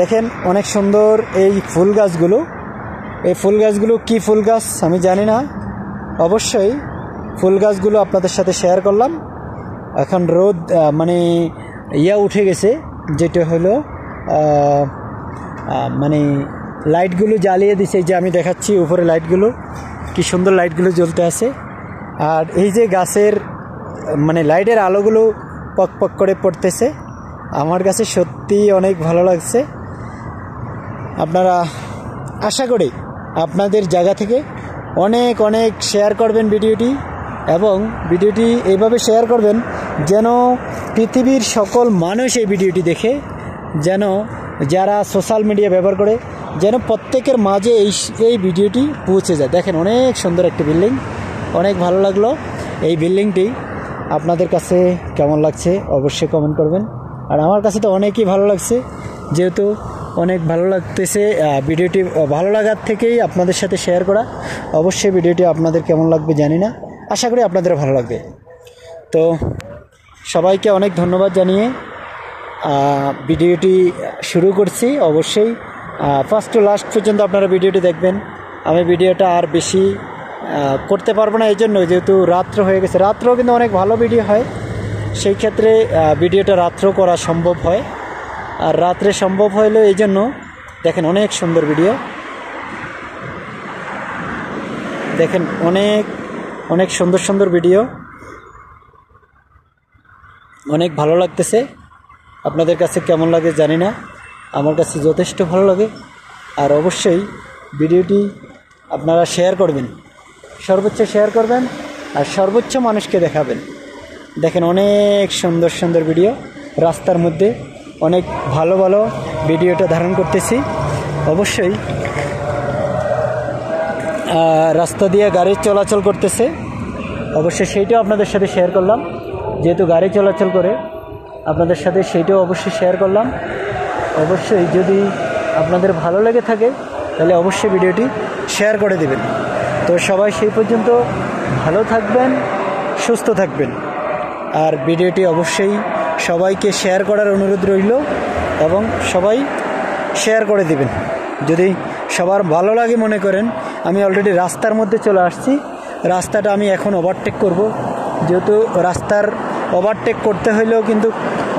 দেখেন অনেক সুন্দর এই ফুল গাছগুলো। এই ফুল গাছগুলো কি ফুল গাছ আমি জানি না, অবশ্যই ফুল গাছগুলো আপনাদের সাথে শেয়ার করলাম। এখন রোদ মানে উঠে গেছে, যেটা হলো মানে লাইটগুলো জ্বালিয়ে দিছে, যে আমি দেখাচ্ছি উপরে লাইটগুলো কি সুন্দর লাইটগুলো জ্বলতে আছে। আর এই যে গাছের মানে লাইটের আলোগুলো পক পক করে পড়তেছে, আমার কাছে সত্যি অনেক ভালো লাগছে। আপনারা আশা করি আপনাদের জায়গা থেকে অনেক অনেক শেয়ার করবেন ভিডিওটি, এবং ভিডিওটি এইভাবে শেয়ার করবেন যেন পৃথিবীর সকল মানুষ এই ভিডিওটি দেখে, যেন যারা সোশ্যাল মিডিয়া ব্যবহার করে যেন প্রত্যেকের মাঝে এই ভিডিওটি পৌঁছে যায়। দেখেন অনেক সুন্দর একটি বিল্ডিং, অনেক ভালো লাগলো। এই বিল্ডিংটি আপনাদের কাছে কেমন লাগছে অবশ্যই কমেন্ট করবেন। আর আমার কাছে তো অনেকই ভালো লাগছে, যেহেতু অনেক ভালো লাগতেছে ভিডিওটি, ভালো লাগার থেকেই আপনাদের সাথে শেয়ার করা। অবশ্যই ভিডিওটি আপনাদের কেমন লাগবে জানি না, আশা করি আপনাদের ভালো লাগবে। তো সবাইকে অনেক ধন্যবাদ জানিয়ে ভিডিওটি শুরু করছি। অবশ্যই ফার্স্ট টু লাস্ট পর্যন্ত আপনারা ভিডিওটি দেখবেন। আমি ভিডিওটা আর বেশি করতে পারবো না, এই জন্য যেহেতু রাত্র হয়ে গেছে। রাত্রেও কিন্তু অনেক ভালো ভিডিও হয়, সেই ক্ষেত্রে ভিডিওটা রাত্রেও করা সম্ভব হয়। আর রাত্রে সম্ভব হইলো এই জন্য দেখেন অনেক সুন্দর ভিডিও, দেখেন অনেক অনেক সুন্দর সুন্দর ভিডিও, অনেক ভালো লাগতেছে। আপনাদের কাছে কেমন লাগে জানি না, আমার কাছে যথেষ্ট ভালো লাগে। আর অবশ্যই ভিডিওটি আপনারা শেয়ার করবেন, সর্বোচ্চ শেয়ার করবেন আর সর্বোচ্চ মানুষকে দেখাবেন। দেখেন অনেক সুন্দর সুন্দর ভিডিও, রাস্তার মধ্যে অনেক ভালো ভালো ভিডিওটা ধারণ করতেছি। অবশ্যই রাস্তা দিয়ে গাড়ি চলাচল করতেছে, অবশ্যই সেইটাও আপনাদের সাথে শেয়ার করলাম। যেহেতু গাড়ি চলাচল করে আপনাদের সাথে সেইটাও অবশ্যই শেয়ার করলাম। অবশ্যই যদি আপনাদের ভালো লেগে থাকে তাহলে অবশ্যই ভিডিওটি শেয়ার করে দেবেন। তো সবাই সেই পর্যন্ত ভালো থাকবেন, সুস্থ থাকবেন। আর ভিডিওটি অবশ্যই সবাইকে শেয়ার করার অনুরোধ রইল, এবং সবাই শেয়ার করে দিবেন যদি সবার ভালো লাগে মনে করেন। আমি অলরেডি রাস্তার মধ্যে চলে আসছি, রাস্তাটা আমি এখন ওভারটেক করব। যেহেতু রাস্তার ওভারটেক করতে হইলেও কিন্তু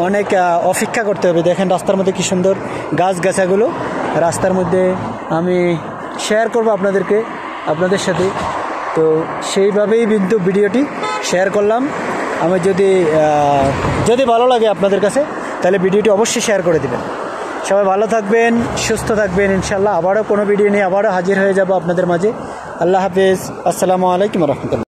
অনেক অপেক্ষা করতে হবে। দেখেন রাস্তার মধ্যে কী সুন্দর গাছগাছাগুলো, রাস্তার মধ্যে আমি শেয়ার করব আপনাদের সাথে। তো সেইভাবেই কিন্তু ভিডিওটি শেয়ার করলাম। আমি যদি ভালো লাগে আপনাদের কাছে তাহলে ভিডিওটি অবশ্যই শেয়ার করে দেবেন। সবাই ভালো থাকবেন, সুস্থ থাকবেন। ইনশাআল্লাহ আবারও কোনো ভিডিও নিয়ে আবারও হাজির হয়ে যাব আপনাদের মাঝে। আল্লাহ হাফেজ, আসসালামু আলাইকুম রহমতুল্লাহ।